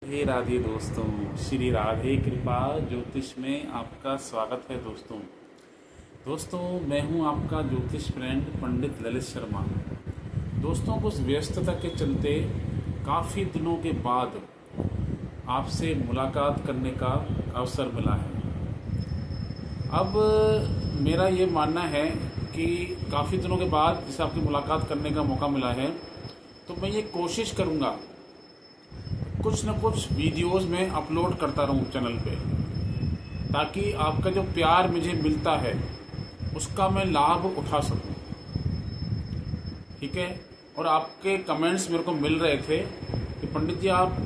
हे राधे दोस्तों, श्री राधे कृपा ज्योतिष में आपका स्वागत है। दोस्तों मैं हूं आपका ज्योतिष फ्रेंड पंडित ललित शर्मा। दोस्तों कुछ व्यस्तता के चलते काफ़ी दिनों के बाद आपसे मुलाकात करने का अवसर मिला है। अब मेरा ये मानना है कि काफ़ी दिनों के बाद जैसे आपकी मुलाकात करने का मौका मिला है, तो मैं ये कोशिश करूँगा कुछ न कुछ वीडियोस में अपलोड करता रहूं चैनल पे, ताकि आपका जो प्यार मुझे मिलता है उसका मैं लाभ उठा सकूं। ठीक है। और आपके कमेंट्स मेरे को मिल रहे थे कि पंडित जी आप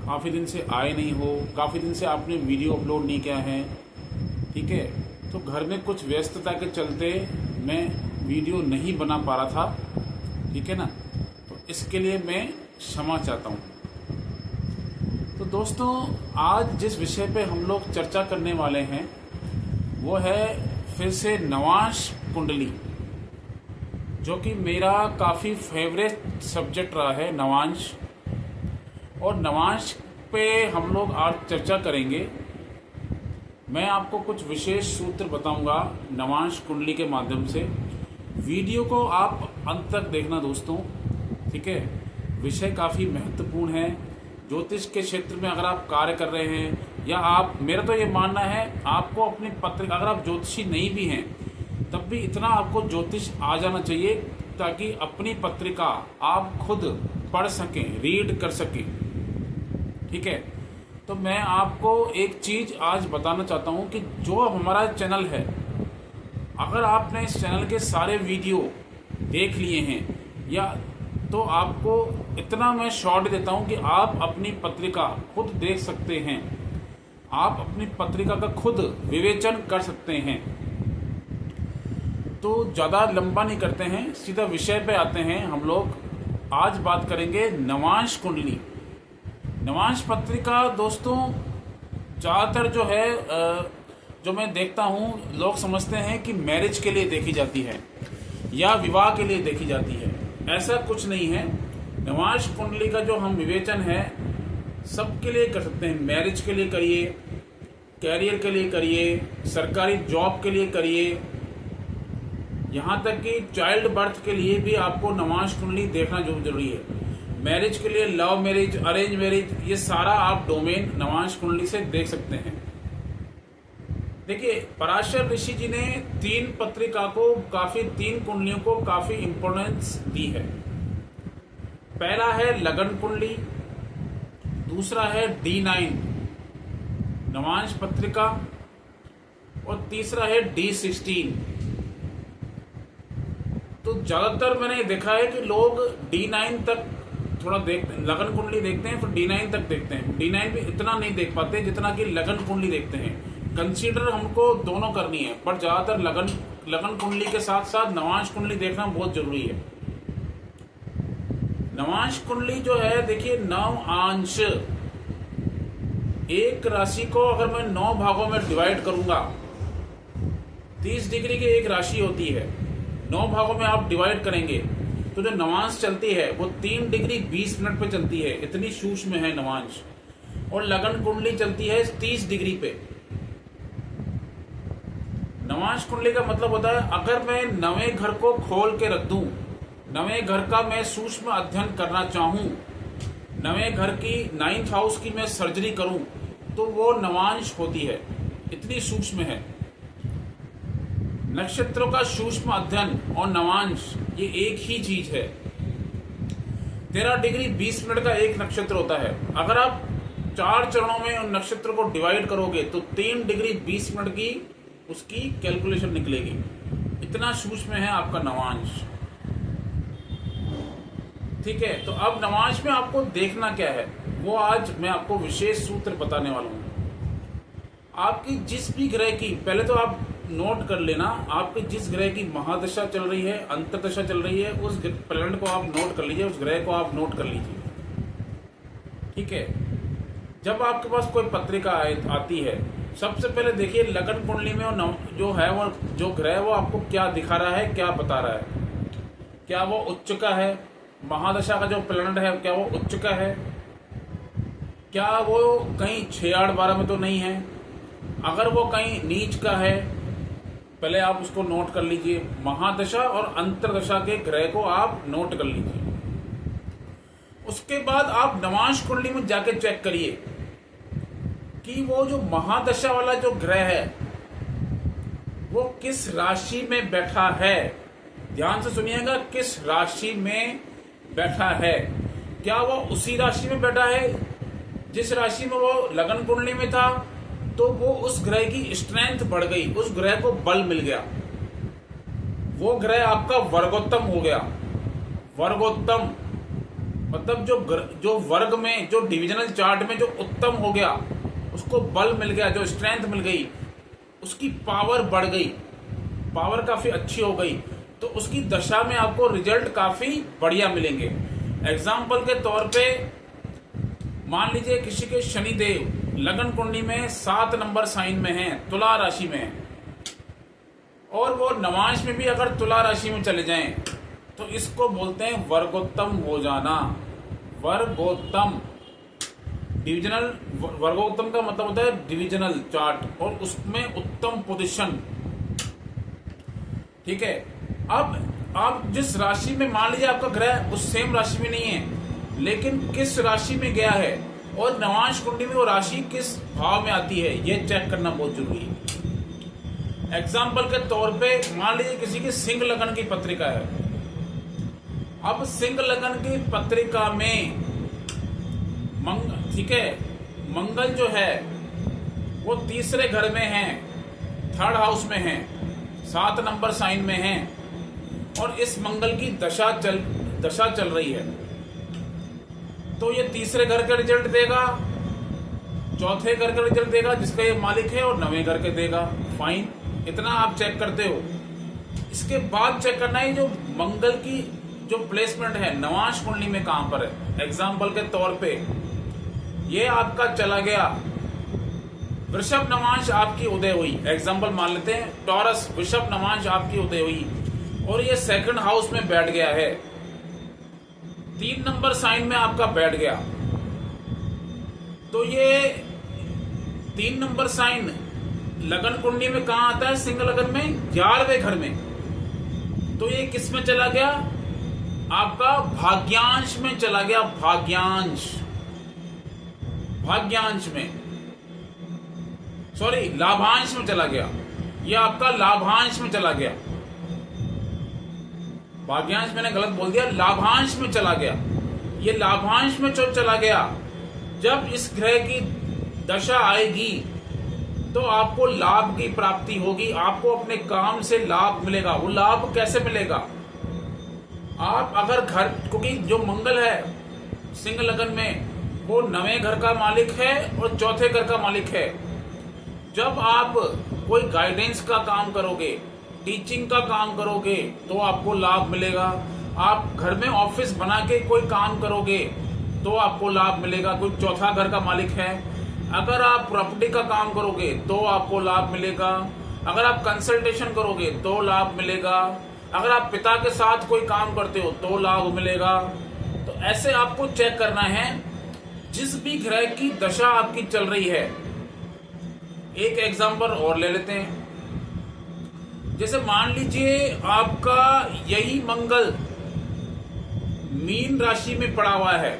काफ़ी दिन से आए नहीं हो, काफ़ी दिन से आपने वीडियो अपलोड नहीं किया है। ठीक है। तो घर में कुछ व्यस्तता के चलते मैं वीडियो नहीं बना पा रहा था। ठीक है ना। तो इसके लिए मैं क्षमा चाहता हूँ। तो दोस्तों आज जिस विषय पे हम लोग चर्चा करने वाले हैं वो है फिर से नवांश कुंडली, जो कि मेरा काफ़ी फेवरेट सब्जेक्ट रहा है नवांश। और नवांश पे हम लोग आज चर्चा करेंगे। मैं आपको कुछ विशेष सूत्र बताऊंगा नवांश कुंडली के माध्यम से। वीडियो को आप अंत तक देखना दोस्तों। ठीक है। विषय काफ़ी महत्वपूर्ण है। ज्योतिष के क्षेत्र में अगर आप कार्य कर रहे हैं या आप, मेरा तो ये मानना है आपको अपनी पत्रिका, अगर आप ज्योतिषी नहीं भी हैं तब भी इतना आपको ज्योतिष आ जाना चाहिए ताकि अपनी पत्रिका आप खुद पढ़ सकें, रीड कर सकें। ठीक है। तो मैं आपको एक चीज़ आज बताना चाहता हूं कि जो हमारा चैनल है, अगर आपने इस चैनल के सारे वीडियो देख लिए हैं या तो आपको इतना मैं शॉर्ट देता हूं कि आप अपनी पत्रिका खुद देख सकते हैं, आप अपनी पत्रिका का खुद विवेचन कर सकते हैं। तो ज़्यादा लंबा नहीं करते हैं, सीधा विषय पे आते हैं। हम लोग आज बात करेंगे नवांश कुंडली। नवांश पत्रिका दोस्तों ज़्यादातर जो है जो मैं देखता हूं, लोग समझते हैं कि मैरिज के लिए देखी जाती है या विवाह के लिए देखी जाती है। ऐसा कुछ नहीं है। नवांश कुंडली का जो हम विवेचन है सबके लिए कर सकते हैं। मैरिज के लिए करिए, कैरियर के लिए करिए, सरकारी जॉब के लिए करिए, यहाँ तक कि चाइल्ड बर्थ के लिए भी आपको नवांश कुंडली देखना जरूरी है। मैरिज के लिए लव मैरिज, अरेंज मैरिज, ये सारा आप डोमेन नवांश कुंडली से देख सकते हैं। देखिए पराशर ऋषि जी ने तीन कुंडलियों को काफी इंपोर्टेंस दी है। पहला है लगन कुंडली, दूसरा है D9 नवांश पत्रिका और तीसरा है D16। तो ज्यादातर मैंने देखा है कि लोग D9 तक थोड़ा लगन कुंडली देखते हैं, फिर D9 तक देखते हैं। D9 भी इतना नहीं देख पाते जितना कि लगन कुंडली देखते हैं। कंसीडर हमको दोनों करनी है, पर ज्यादातर लगन कुंडली के साथ साथ नवांश कुंडली देखना बहुत जरूरी है। नवांश कुंडली जो है, देखिए 9 अंश, एक राशि को अगर मैं 9 भागों में डिवाइड करूंगा, 30 डिग्री की एक राशि होती है, 9 भागों में आप डिवाइड करेंगे तो जो नवांश चलती है वो 3 डिग्री 20 मिनट पे चलती है। इतनी सूक्ष्म है नवांश। और लगन कुंडली चलती है 30 डिग्री पे। नवांश कुंडली का मतलब होता है अगर मैं नवें घर को खोल के रख दूं, नवें घर का मैं सूक्ष्म अध्ययन करना चाहूं, नवें घर की 9th हाउस की मैं सर्जरी करूं, तो वो नवांश होती है। इतनी सूक्ष्म है। नक्षत्रों का सूक्ष्म अध्ययन और नवांश ये एक ही चीज है। 13 डिग्री 20 मिनट का एक नक्षत्र होता है। अगर आप 4 चरणों में उन नक्षत्र को डिवाइड करोगे तो 3 डिग्री 20 मिनट की उसकी कैलकुलेशन निकलेगी। इतना सूक्ष्म है आपका नवांश। ठीक है। तो अब नवांश में आपको देखना क्या है वो आज मैं आपको विशेष सूत्र बताने वाला हूं। आपकी जिस भी ग्रह की, पहले तो आप नोट कर लेना, आपकी जिस ग्रह की महादशा चल रही है, अंतर्दशा चल रही है, उस प्लैनेट को आप नोट कर लीजिए, उस ग्रह को आप नोट कर लीजिए। ठीक है। जब आपके पास कोई पत्रिका आती है, सबसे पहले देखिए लगन कुंडली में जो है वो जो ग्रह वो आपको क्या दिखा रहा है, क्या बता रहा है। क्या वो उच्च का है, महादशा का जो प्लैनेट है क्या वो उच्च का है, क्या वो कहीं 6 8 12 में तो नहीं है? अगर वो कहीं नीच का है, पहले आप उसको नोट कर लीजिए। महादशा और अंतरदशा के ग्रह को आप नोट कर लीजिए। उसके बाद आप नवांश कुंडली में जाके चेक करिए कि वो जो महादशा वाला जो ग्रह है वो किस राशि में बैठा है। ध्यान से सुनिएगा, किस राशि में बैठा है। क्या वो उसी राशि में बैठा है जिस राशि में वो लगन कुंडली में था? तो वो उस ग्रह की स्ट्रेंथ बढ़ गई, उस ग्रह को बल मिल गया, वो ग्रह आपका वर्गोत्तम हो गया। वर्गोत्तम मतलब जो वर्ग में, जो डिविजनल चार्ट में जो उत्तम हो गया, उसको बल मिल गया, जो स्ट्रेंथ मिल गई, उसकी पावर बढ़ गई, पावर काफी अच्छी हो गई, तो उसकी दशा में आपको रिजल्ट काफी बढ़िया मिलेंगे। एग्जाम्पल के तौर पे मान लीजिए किसी के शनिदेव लगन कुंडली में 7 नंबर साइन में है, तुला राशि में है, और वो नवांश में भी अगर तुला राशि में चले जाएं तो इसको बोलते हैं वर्गोत्तम हो जाना। वर्गोत्तम, डिविजनल, वर्गोत्तम का मतलब होता है डिविजनल चार्ट और उसमें उत्तम पोजीशन। ठीक है। अब आप जिस राशि में, मान लीजिए आपका ग्रह उस सेम राशि में नहीं है, लेकिन किस राशि में गया है और नवांश कुंडली में वो राशि किस भाव में आती है, ये चेक करना बहुत जरूरी है। एग्जाम्पल के तौर पे मान लीजिए किसी की सिंह लगन की पत्रिका है। अब सिंह लगन की पत्रिका में ठीक है, मंगल जो है वो तीसरे घर में है, 3rd हाउस में है, 7 नंबर साइन में है, और इस मंगल की दशा चल रही है, तो ये तीसरे घर का रिजल्ट देगा, चौथे घर का रिजल्ट देगा जिसका ये मालिक है, और 9वें घर के देगा। फाइन, इतना आप चेक करते हो। इसके बाद चेक करना है जो मंगल की जो प्लेसमेंट है नवांश कुंडली में कहां पर है। एग्जाम्पल के तौर पे ये आपका चला गया वृषभ नवांश, आपकी उदय हुई। एग्जाम्पल मान लेते हैं टॉरस, वृषभ नवांश आपकी उदय हुई और ये 2nd हाउस में बैठ गया है, 3 नंबर साइन में आपका बैठ गया। तो ये 3 नंबर साइन लगन कुंडली में कहां आता है? सिंह लगन में 11वें घर में। तो ये किस में चला गया? आपका भाग्यांश में चला गया। भाग्यांश में, सॉरी, लाभांश में चला गया। ये आपका लाभांश में चला गया। भाग्यांश मैंने गलत बोल दिया, लाभांश में चला गया। ये लाभांश में चला गया। जब इस ग्रह की दशा आएगी तो आपको लाभ की प्राप्ति होगी, आपको अपने काम से लाभ मिलेगा। वो लाभ कैसे मिलेगा? आप अगर घर, क्योंकि जो मंगल है सिंह लगन में वो 9वें घर का मालिक है और चौथे घर का मालिक है। जब आप कोई गाइडेंस का काम करोगे, टीचिंग का काम करोगे, तो आपको लाभ मिलेगा। आप घर में ऑफिस बना के कोई काम करोगे तो आपको लाभ मिलेगा, कोई चौथा घर का मालिक है। अगर आप प्रॉपर्टी का काम करोगे तो आपको लाभ मिलेगा। अगर आप कंसल्टेशन करोगे तो लाभ मिलेगा। अगर आप पिता के साथ कोई काम करते हो तो लाभ मिलेगा। तो ऐसे आपको चेक करना है जिस भी ग्रह की दशा आपकी चल रही है। एक एग्जांपल और ले लेते हैं। जैसे मान लीजिए आपका यही मंगल मीन राशि में पड़ा हुआ है,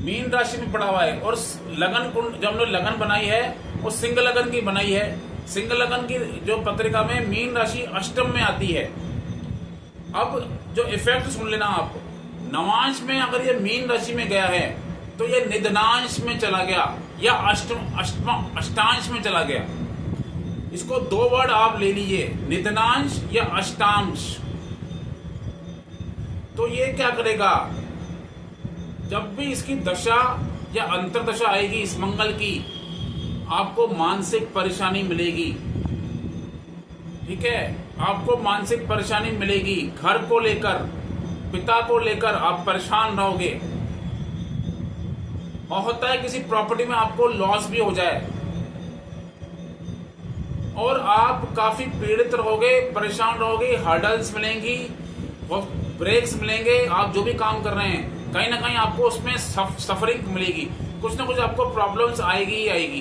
मीन राशि में पड़ा हुआ है, और लगन कुंड जब हमने लगन बनाई है वो सिंह लगन की बनाई है। सिंह लगन की जो पत्रिका में मीन राशि अष्टम में आती है। अब जो इफेक्ट सुन लेना आप, नवांश में अगर ये मीन राशि में गया है तो ये निधनांश में चला गया या अष्टांश में चला गया। इसको 2 वर्ड आप ले लीजिए, निधनांश या अष्टांश। तो ये क्या करेगा? जब भी इसकी दशा या अंतरदशा आएगी इस मंगल की, आपको मानसिक परेशानी मिलेगी। ठीक है, आपको मानसिक परेशानी मिलेगी। घर को लेकर, पिता को लेकर आप परेशान रहोगे। और होता है किसी प्रॉपर्टी में आपको लॉस भी हो जाए और आप काफी पीड़ित रहोगे, परेशान रहोगे, हर्डल्स मिलेंगी, ब्रेक्स मिलेंगे। आप जो भी काम कर रहे हैं कहीं ना कहीं आपको उसमें सफरिंग मिलेगी, कुछ ना कुछ आपको प्रॉब्लम्स आएगी ही आएगी।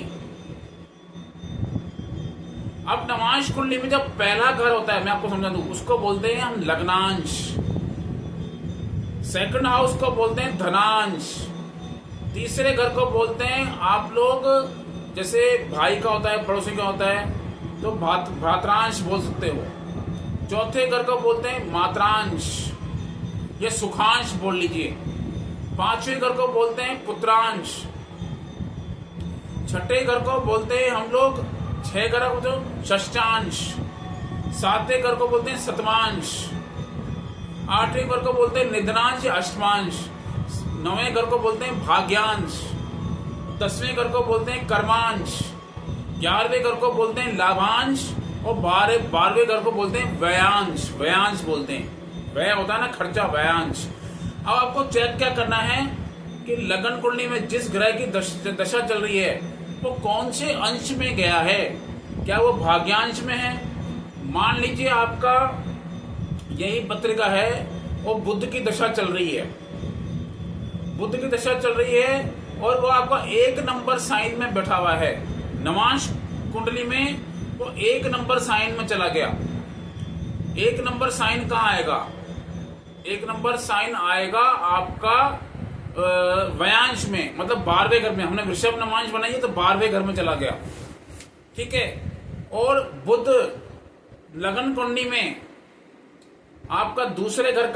अब नवांश कुंडली में जब पहला घर होता है, मैं आपको समझा दूं, उसको बोलते हैं हम लग्नांश। सेकंड हाउस को बोलते हैं धनांश। तीसरे घर को बोलते हैं आप लोग, जैसे भाई का होता है, पड़ोसी का होता है, तो भ्रातरांश बोल सकते हो। चौथे घर को बोलते हैं मात्रांश या सुखांश बोल लीजिए। पांचवें घर को बोलते हैं पुत्रांश। छठे घर को बोलते हैं हम लोग, 6 घर को जो षष्ठांश। सातवें घर को बोलते हैं सतमांश। आठवें घर को बोलते हैं निधनांश या अष्टमांश। नौवें घर को बोलते हैं भाग्यांश। 10वें घर को बोलते हैं कर्मांश। 11वें घर को बोलते हैं लाभांश और 12वें घर को बोलते हैं व्ययांश। व्ययांश बोलते हैं, व्यय होता है ना खर्चा, व्ययांश। अब आपको चेक क्या करना है कि लगन कुंडली में जिस ग्रह की दशा चल रही है वो कौन से अंश में गया है, क्या वो भाग्यांश में है। मान लीजिए आपका यही पत्रिका है और बुध की दशा चल रही है, बुध की दशा चल रही है और वो आपका 1 नंबर साइन में बैठा हुआ है। नवांश कुंडली में वो 1 नंबर साइन में चला गया। 1 नंबर साइन कहाँ आएगा? 1 नंबर साइन आएगा आपका व्ययांश में, मतलब 12वें घर में। हमने वृषभ नवांश बनाई है तो 12वें घर में चला गया, ठीक है। और बुध लगन कुंडली में आपका दूसरे घर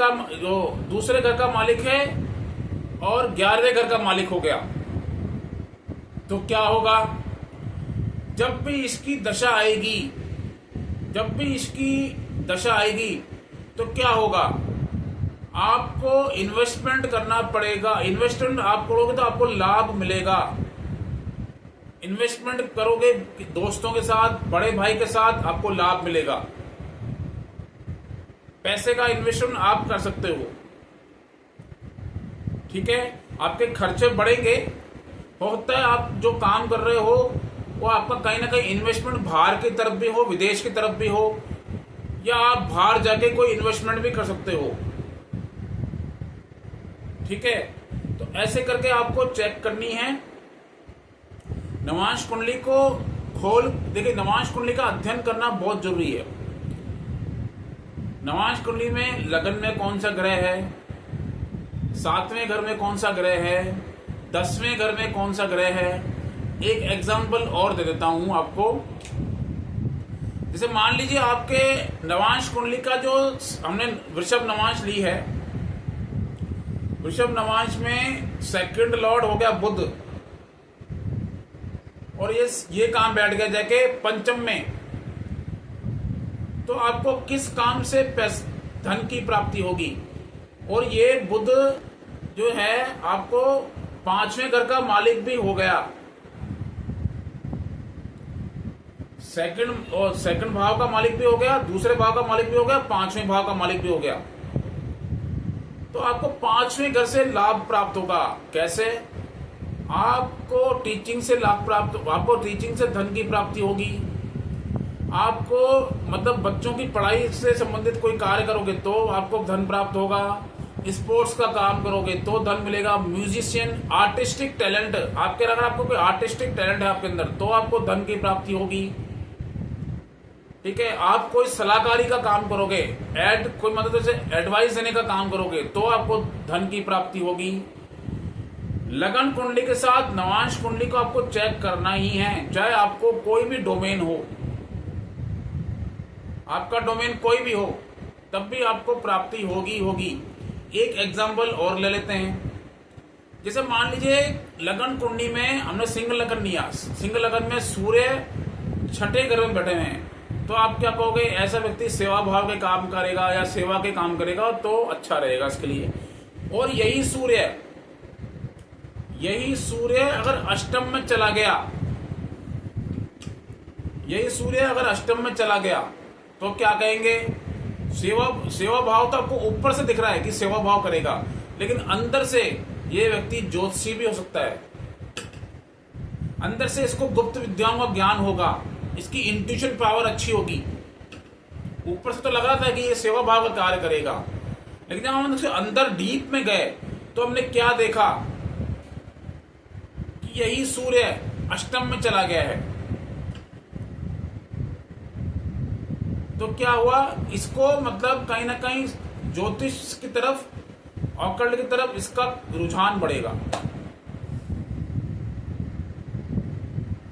का मालिक है और 11वें घर का मालिक हो गया। तो क्या होगा, जब भी इसकी दशा आएगी तो क्या होगा, आपको इन्वेस्टमेंट करना पड़ेगा। इन्वेस्टमेंट आप करोगे तो आपको लाभ मिलेगा। इन्वेस्टमेंट करोगे दोस्तों के साथ, बड़े भाई के साथ, आपको लाभ मिलेगा। पैसे का इन्वेस्टमेंट आप कर सकते हो, ठीक है। आपके खर्चे बढ़ेंगे, होता है आप जो काम कर रहे हो वो आपका कहीं ना कहीं इन्वेस्टमेंट बाहर की तरफ भी हो, विदेश की तरफ भी हो, या आप बाहर जाके कोई इन्वेस्टमेंट भी कर सकते हो, ठीक है। तो ऐसे करके आपको चेक करनी है नवांश कुंडली को। देखिए, नवांश कुंडली का अध्ययन करना बहुत जरूरी है। नवांश कुंडली में लगन में कौन सा ग्रह है, 7वें घर में कौन सा ग्रह है, 10वें घर में कौन सा ग्रह है। एक एग्जाम्पल और दे देता हूं आपको। जैसे मान लीजिए आपके नवांश कुंडली का जो हमने वृषभ नवांश ली है, वृषभ नवांश में सेकंड लॉर्ड हो गया बुध, और ये काम बैठ गया जाके पंचम में, तो आपको किस काम से धन की प्राप्ति होगी। और ये बुध जो है आपको 5वें घर का मालिक भी हो गया। सेकंड भाव का मालिक भी हो गया, दूसरे भाव का मालिक भी हो गया, 5वें भाव का मालिक भी हो गया। तो आपको 5वें घर से लाभ प्राप्त होगा। कैसे? आपको टीचिंग से लाभ प्राप्त, आपको टीचिंग से धन की प्राप्ति होगी। आपको मतलब बच्चों की पढ़ाई से संबंधित कोई कार्य करोगे तो आपको धन प्राप्त होगा। स्पोर्ट्स का काम करोगे तो धन मिलेगा। म्यूजिशियन, आर्टिस्टिक टैलेंट, अगर आपको कोई आर्टिस्टिक टैलेंट है आपके अंदर तो आपको धन की प्राप्ति होगी, ठीक है। आप कोई सलाहकारी का काम करोगे, कोई मतलब जैसे एडवाइस देने का काम करोगे तो आपको धन की प्राप्ति होगी। लगन कुंडली के साथ नवांश कुंडली को आपको चेक करना ही है, चाहे आपको कोई भी डोमेन हो, आपका डोमेन कोई भी हो, तब भी आपको प्राप्ति होगी। एक एग्जाम्पल और ले लेते हैं। जैसे मान लीजिए लगन कुंडली में हमने सिंह लगन लिया, सिंह लगन में सूर्य 6ठे घर में बैठे हैं, तो आप क्या कहोगे, ऐसा व्यक्ति सेवा भाव के काम करेगा या सेवा के काम करेगा तो अच्छा रहेगा इसके लिए। और यही सूर्य अगर अष्टम में चला गया, तो क्या कहेंगे, सेवा भाव तो आपको ऊपर से दिख रहा है कि सेवा भाव करेगा, लेकिन अंदर से ये व्यक्ति ज्योतिषी भी हो सकता है। अंदर से इसको गुप्त विद्याओं का ज्ञान होगा, इसकी इंट्यूशन पावर अच्छी होगी। ऊपर से तो लग रहा था कि ये सेवा भाव का कार्य करेगा, लेकिन जब हम उसके अंदर डीप में गए तो हमने क्या देखा कि यही सूर्य अष्टम में चला गया है। तो क्या हुआ, इसको मतलब कहीं ना कहीं ज्योतिष की तरफ, ऑकल्ट की तरफ इसका रुझान बढ़ेगा।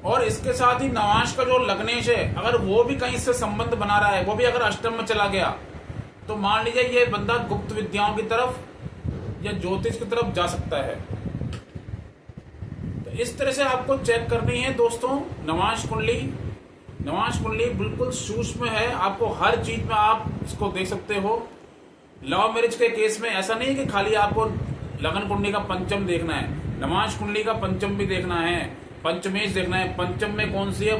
और इसके साथ ही नवांश का जो लग्नेश है, अगर वो भी कहीं से संबंध बना रहा है, वो भी अगर अष्टम में चला गया, तो मान लीजिए ये बंदा गुप्त विद्याओं की तरफ या ज्योतिष की तरफ जा सकता है। तो इस तरह से आपको चेक करनी है दोस्तों नवांश कुंडली। नवांश कुंडली बिल्कुल सूक्ष्म है, आपको हर चीज में आप इसको देख सकते हो। लव मैरिज के केस में ऐसा नहीं है कि खाली आपको लगन कुंडली का पंचम देखना है, नवांश कुंडली का पंचम भी देखना है, पंचमेश देखना है, पंचम में कौन सी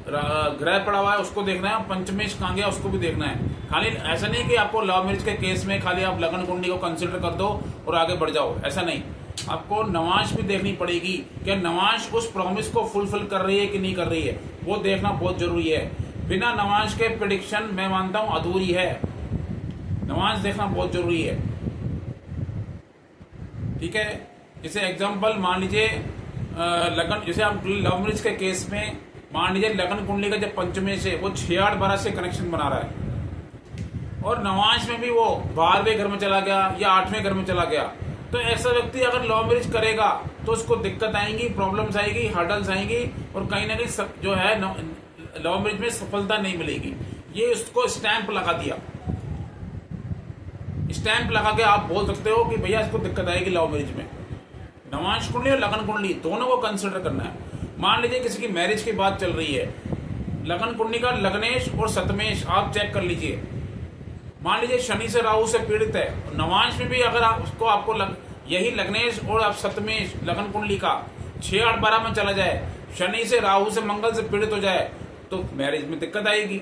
ग्रह पड़ा हुआ है उसको देखना है, पंचमेश कहाँ गया उसको भी देखना है। खाली ऐसा नहीं कि आपको लव मैरिज के केस में खाली आप लगन कुंडली को कंसिडर कर दो और आगे बढ़ जाओ, ऐसा नहीं। आपको नवांश भी देखनी पड़ेगी, क्या नवांश उस प्रॉमिस को फुलफिल कर रही है कि नहीं कर रही है, वो देखना बहुत जरूरी है। बिना नवांश के प्रेडिक्शन मैं मानता हूं अधूरी है, नवांश देखना बहुत जरूरी है। ठीक है, जैसे एग्जांपल मान लीजिए लगन, जैसे आप लव मैरिज के केस में मान लीजिए लगन कुंडली का जब पंचमेश है वो 6-8-12 से कनेक्शन बना रहा है, और नवांश में भी वो 12वें घर में चला गया या 8वें घर में चला गया, तो ऐसा व्यक्ति अगर लव मैरिज करेगा तो उसको दिक्कत आएंगी, प्रॉब्लम्स आएगी, हर्डल्स आएंगी, और कहीं ना कहीं जो है लव मैरिज में सफलता नहीं मिलेगी। ये उसको स्टैंप लगा दिया, स्टैंप लगा के आप बोल सकते हो कि भैया इसको दिक्कत आएगी लव मैरिज में। नवांश कुंडली और लगन कुंडली दोनों को कंसिडर करना है। मान लीजिए किसी की मैरिज की बात चल रही है, लगन कुंडली का लग्नेश और सतमेश आप चेक कर लीजिए। मान लीजिए शनि से राहु से पीड़ित है, नवांश में भी अगर आप उसको आपको यही लग्नेश और आप सतमेश लगन कुंडली का 6-8-12 में चला जाए, शनि से राहु से मंगल से पीड़ित हो जाए, तो मैरिज में दिक्कत आएगी।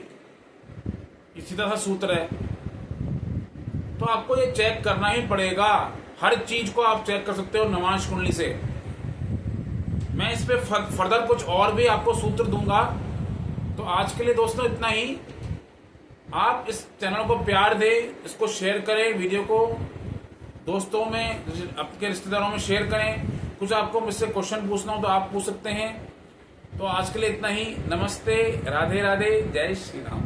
इसी तरह सूत्र है, तो आपको ये चेक करना ही पड़ेगा। हर चीज को आप चेक कर सकते हो नवांश कुंडली से। मैं इस पे फर्दर कुछ और भी आपको सूत्र दूंगा। तो आज के लिए दोस्तों इतना ही। आप इस चैनल को प्यार दें, इसको शेयर करें, वीडियो को दोस्तों में, आपके रिश्तेदारों में शेयर करें। कुछ आपको मुझसे क्वेश्चन पूछना हो तो आप पूछ सकते हैं। तो आज के लिए इतना ही। नमस्ते, राधे राधे, जय श्री राम।